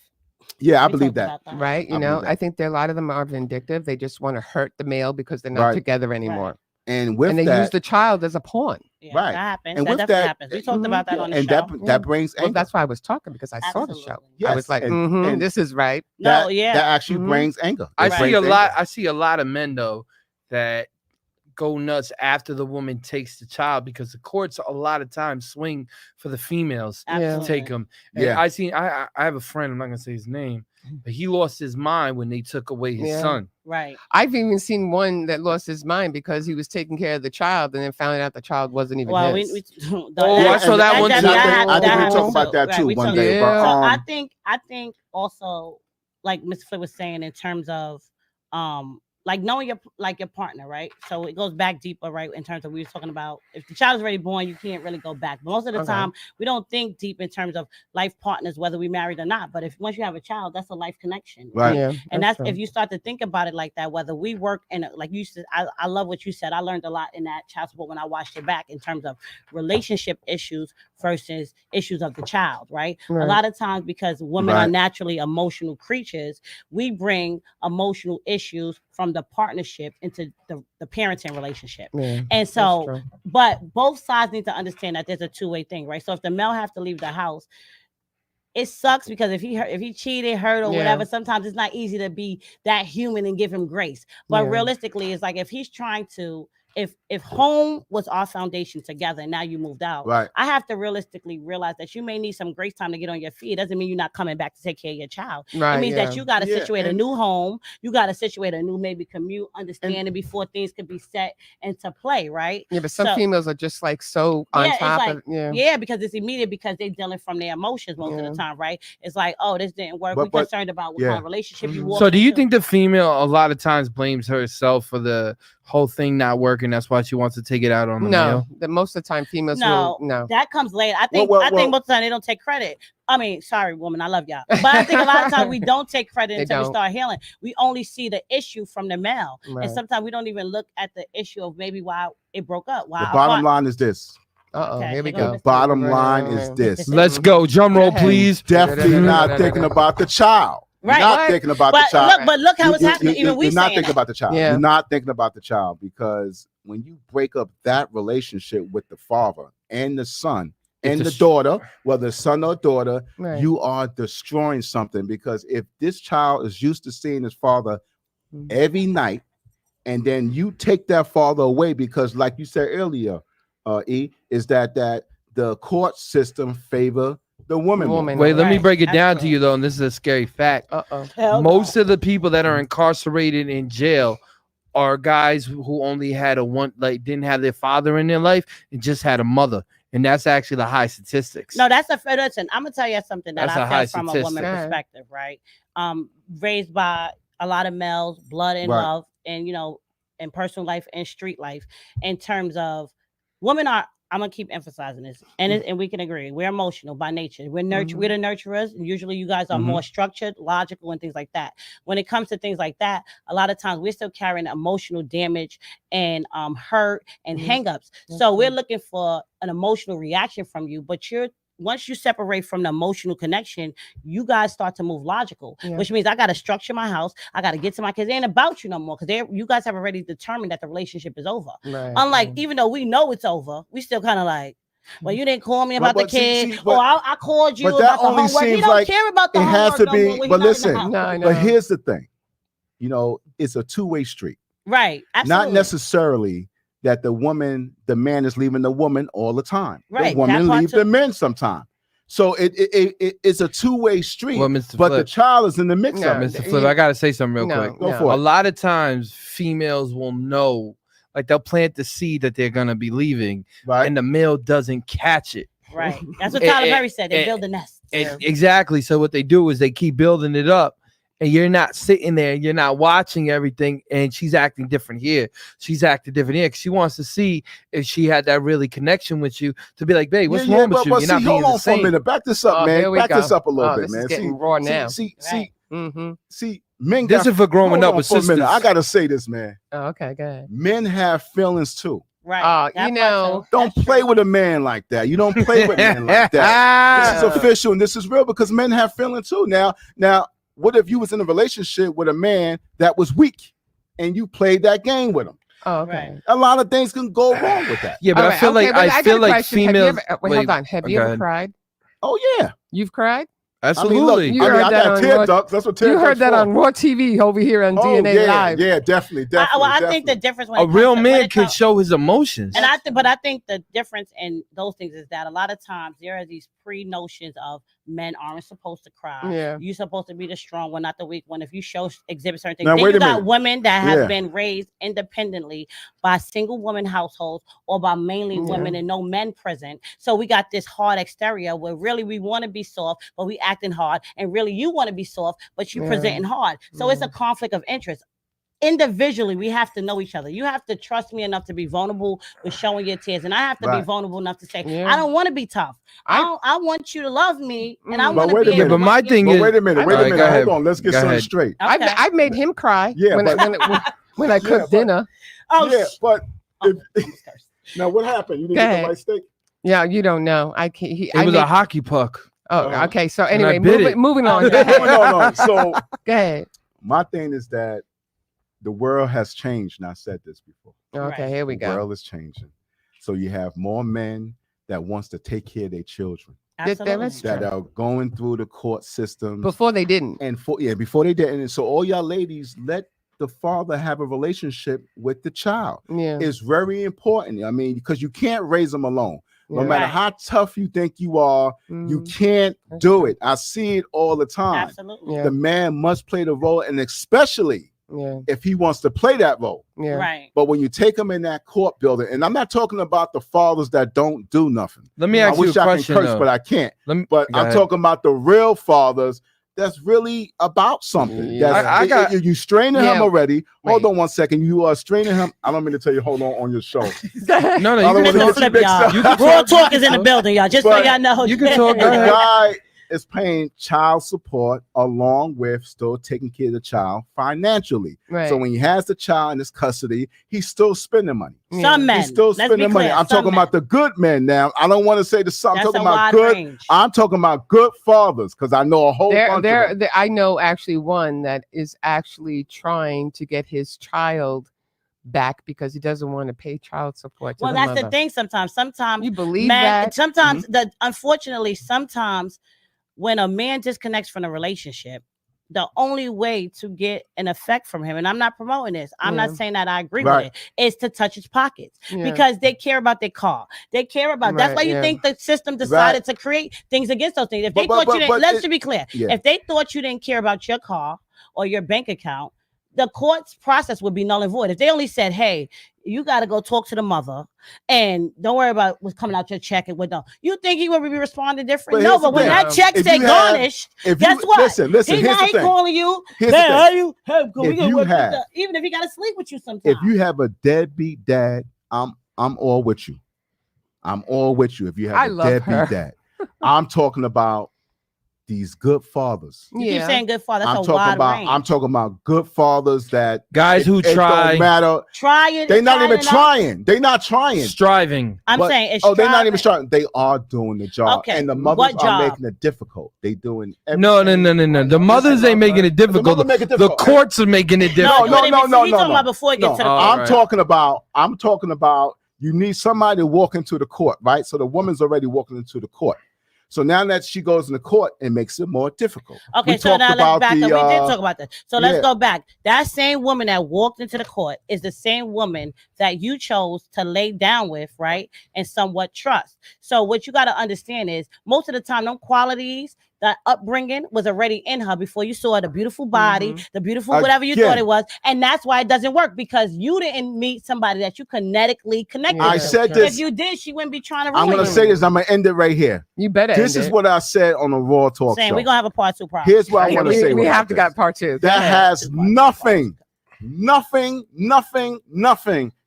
Yeah, I We believe talked that. about right? You I know, believe that. I think there a lot of them are vindictive. They just want to hurt the male because they're not Right. together anymore, And with and they that, use the child as a pawn. Yeah, Right. that happens. And That with definitely that- happens. We talked about that on the and show. that brings Well, anger. that's why I was talking, because I saw the show. Absolutely. I was Yes, like, and- and this is right. No, that, yeah. that actually Mhm. brings anger. I It see brings a lot. anger. I see a lot of men though that go nuts after the woman takes the child, because the courts a lot of times swing for the females Absolutely. to take them. And Yeah. I have a friend. I'm not gonna say his name, but he lost his mind when they took away his Yeah. son. Right. I've even seen one that lost his mind because he was taking care of the child and then found out the child wasn't even Well, his. we Oh, I saw that one And too. I think we happened talk about that too we one talked- day. Yeah. But, So I think also, like Mr. Flip was saying, in terms of like knowing your partner, right? So it goes back deeper, right? In terms of we were talking about if the child is already born, you can't really go back. But most of the time, we don't think deep in terms of life partners, whether we married or not. But if once you have a child, that's a life connection, right? Yeah, and that's if you start to think about it like that. Whether we work and like you said, I love what you said. I learned a lot in that child support when I watched it back in terms of relationship issues versus issues of the child, right? A lot of times because women are naturally emotional creatures, we bring emotional issues from the partnership into the parenting relationship. And so, but both sides need to understand that there's a two-way thing, right? So if the male have to leave the house, it sucks because if he cheated, hurt, or whatever, sometimes it's not easy to be that human and give him grace. But realistically, it's like if he's trying to, if home was our foundation together and now you moved out, I have to realistically realize that you may need some grace time to get on your feet. It doesn't mean you're not coming back to take care of your child. It means that you got to situate a new home. You got to situate a new maybe commute, understanding before things could be set into play, right? Yeah, but some females are just like so on top of because it's immediate because they're dealing from their emotions most of the time, right? It's like, oh, this didn't work. We're concerned about what kind of relationship you want. So do you think the female a lot of times blames herself for the whole thing not working? That's why she wants to take it out on the male? The most of the time females that comes later. I think most of the time they don't take credit. I mean, sorry, woman, I love y'all, but I think a lot of times we don't take credit until we start healing. We only see the issue from the male, and sometimes we don't even look at the issue of maybe why it broke up. The bottom line is this. Here we go. The bottom line is this. Let's go. Drum roll, please. Definitely not thinking about the child. Right. You're not thinking about the child. Look how it's happening. Even you're not thinking about the child. You're not thinking about the child because when you break up that relationship with the father and the son and the daughter, whether son or daughter, you are destroying something. Because if this child is used to seeing his father every night, and then you take that father away because, like you said earlier, is that the court system favor the woman. Wait, let me break it down to you though, and this is a scary fact. Most of the people that are incarcerated in jail are guys who only had didn't have their father in their life and just had a mother, and that's actually the high statistics. No, listen, I'm gonna tell you something that I feel from a woman perspective, right? Raised by a lot of males, blood and love, and in personal life and street life, in terms of women are. I'm gonna keep emphasizing this, and we can agree. We're emotional by nature. We're we're the nurturers, and usually you guys are more structured, logical, and things like that. When it comes to things like that, a lot of times we're still carrying emotional damage and hurt and hangups. So we're looking for an emotional reaction from you, but once you separate from the emotional connection, you guys start to move logical, which means I got to structure my house. I got to get to my kids. It ain't about you no more because you guys have already determined that the relationship is over. Unlike, even though we know it's over, we still kind of like, well, you didn't call me about the kid. I called you about the homework. You don't care about the homework. It has to be, but listen, but here's the thing. It's a two-way street. Right. Absolutely. Not necessarily that the man is leaving the woman all the time. Right. The woman leaves the men sometime. So it's a two-way street. Well, the child is in the mix of it. Mr. Flip, I gotta say something real quick. Go for it. A lot of times females will know, like they'll plant the seed that they're gonna be leaving, and the male doesn't catch it. Right. That's what Tyler Perry said. They build the nest. Exactly. So what they do is they keep building it up. And you're not sitting there, you're not watching everything, and she's acting different here. She's acting different here because she wants to see if she had that really connection with you to be like, babe, what's wrong with you? You're not being the same. For a minute. Back this up, man. Back this up a little bit, man. Is getting raw now. See, men. This is for growing up with sisters. I gotta say this, man. Oh, okay, go ahead. Men have feelings too. Right. Don't play with a man like that. You don't play with men like that. This is official and this is real because men have feelings too. Now. What if you was in a relationship with a man that was weak and you played that game with him? Oh, okay. A lot of things can go wrong with that. Yeah, but I feel like females. Hold on. Have you ever cried? Oh yeah. You've cried? Absolutely. I got tear ducts. That's what tear ducts. You heard that on Raw TV over here on DNA Live. Yeah, definitely. I think the difference when a real man can show his emotions. And I think the difference in those things is that a lot of times there are these pre-notions of men aren't supposed to cry. Yeah. You're supposed to be the strong one, not the weak one. If you exhibit certain things, now, then you got women that have been raised independently by single woman households or by mainly women and no men present. So we got this hard exterior where really we want to be soft, but we acting hard, and really you want to be soft, but you presenting hard. So it's a conflict of interest. individually, we have to know each other. You have to trust me enough to be vulnerable with showing your tears, and I have to be vulnerable enough to say, I don't want to be tough. I want you to love me, and I want to be able. But my thing is, wait a minute. Hold on. Let's get something straight. Okay. I've made him cry. Yeah, when I cook dinner. Oh, yeah, but now what happened? You didn't get the right steak? Yeah, you don't know. I can't. It was a hockey puck. Oh, okay. So anyway, moving on. No. So go ahead. My thing is that the world has changed, and I said this before. Okay, here we go. The world is changing. So you have more men that wants to take care of their children. That are going through the court system. Before they didn't. Before they didn't. And so all y'all ladies, let the father have a relationship with the child. Yeah. It's very important. I mean, because you can't raise them alone. No matter how tough you think you are, you can't do it. I see it all the time. Absolutely. The man must play the role, and especially if he wants to play that role. Right. But when you take him in that court building, and I'm not talking about the fathers that don't do nothing. Let me ask you a question. I wish I can curse, but I can't. But I'm talking about the real fathers that's really about something. You straining him already. Hold on one second. You are straining him. I don't mean to tell you hold on your show. No, you can flip, y'all. Raw talk is in the building, y'all. Just so y'all know. You can talk. The guy is paying child support along with still taking care of the child financially. Right. So when he has the child in his custody, he's still spending money. Some men. He's still spending money. I'm talking about the good men now. I don't want to say the some. I'm talking about good. Range. I'm talking about good fathers because I know a whole bunch of them. I know actually one that is actually trying to get his child back because he doesn't want to pay child support. Well, that's the thing. Sometimes you believe that. Sometimes unfortunately, sometimes when a man disconnects from a relationship, the only way to get an effect from him, and I'm not promoting this, I'm not saying that I agree with it, is to touch his pockets because they care about their car. They care about, that's why you think the system decided to create things against those things. If they thought you didn't, let's be clear, if they thought you didn't care about your car or your bank account, the court's process would be null and void. If they only said, hey, you got to go talk to the mother and don't worry about what's coming out your check and what don't. You think he would be responding different? But when that check say garnished, guess what? Listen, he calling you. Even if he got to sleep with you sometimes. If you have a deadbeat dad, I'm all with you. I'm all with you. If you have a deadbeat dad, I'm talking about these good fathers. You keep saying good father. That's a wide range. I'm talking about good fathers that guys who try. Don't matter. Trying. They're not even trying. They're not trying. Striving. I'm saying it's they're not even striving. They are doing the job. Okay. And the mothers are making it difficult. They doing everything. No. The mothers ain't making it difficult. The courts are making it difficult. No. He's talking about before it gets to the court. I'm talking about you need somebody to walk into the court, right? So the woman's already walking into the court. So now that she goes in the court, it makes it more difficult. Okay, so now let's back up. We did talk about that. So let's go back. That same woman that walked into the court is the same woman that you chose to lay down with, right? And somewhat trust. So what you got to understand is most of the time, them qualities, that upbringing was already in her before you saw the beautiful body, the beautiful whatever you thought it was. And that's why it doesn't work because you didn't meet somebody that you kinetically connected I said this. If you did, she wouldn't be trying to ruin I'm going to say this. I'm going to end it right here. You better. This is what I said on the Raw Talk show. We're going to have a part 2 problem. Here's what I want to say. We have to got part 2. That has nothing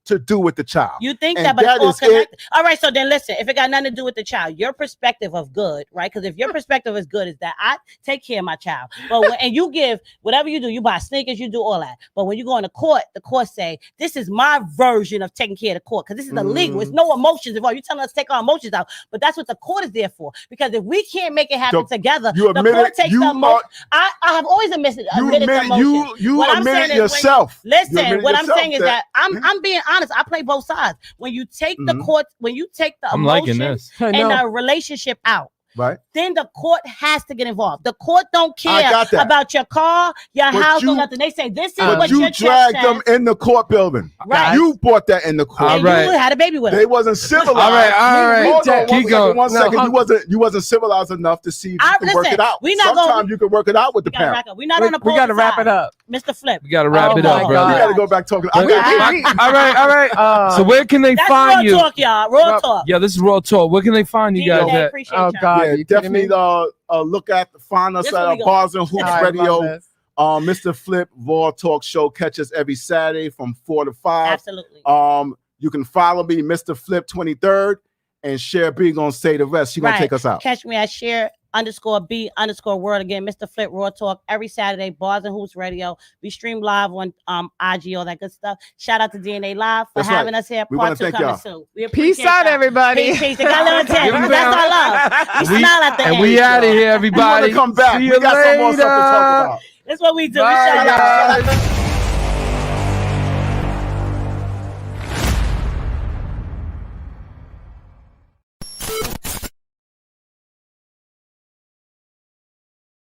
to do with the child. You think that, but it's all connected. All right, so then listen, if it got nothing to do with the child, your perspective of good, right? Because if your perspective is good, is that I take care of my child. But and you give whatever you do, you buy sneakers, you do all that. But when you go into court, the court say, this is my version of taking care of the court, because this is illegal. It's no emotions involved. You're telling us to take our emotions out, but that's what the court is there for. Because if we can't make it happen together, the court takes the emotion. I have always admitted the emotion. You admit it yourself. Listen, what I'm saying is that I'm being honest. I play both sides. When you take the court, when you take the emotion and the relationship out, right? Then the court has to get involved. The court don't care about your car, your house, or nothing. They say this is what your check says. You dragged them in the court building. Right. You brought that in the court. And you had a baby with them. They wasn't civilized. All right. Keep going. One second. You wasn't civilized enough to see if you can work it out. Sometimes you can work it out with the parent. We're not on the. We got to wrap it up, Mr. Flip. We got to wrap it up, brother. We got to go back talking. All right. So where can they find you? Raw talk, y'all. Raw talk. Yeah, this is Raw Talk. Where can they find you guys at? Oh God, definitely. Find us at Bars and Hoops Radio. Mr. Flip Raw Talk Show. Catch us every Saturday from 4 to 5. Absolutely. You can follow me, Mr. Flip 23rd, and Sher B gonna say the rest. She gonna take us out. Catch me at Sher_B_world. Again, Mr. Flip Raw Talk every Saturday. Bars and Hoops Radio. We stream live on IG, all that good stuff. Shout out to DNA Live for having us here. Part 2 coming soon. Peace out, everybody. Peace. Got a little tip. That's our love. We smile at the end. And we out of here, everybody. We want to come back. See we got some more stuff to talk about. That's what we do. Bye, guys.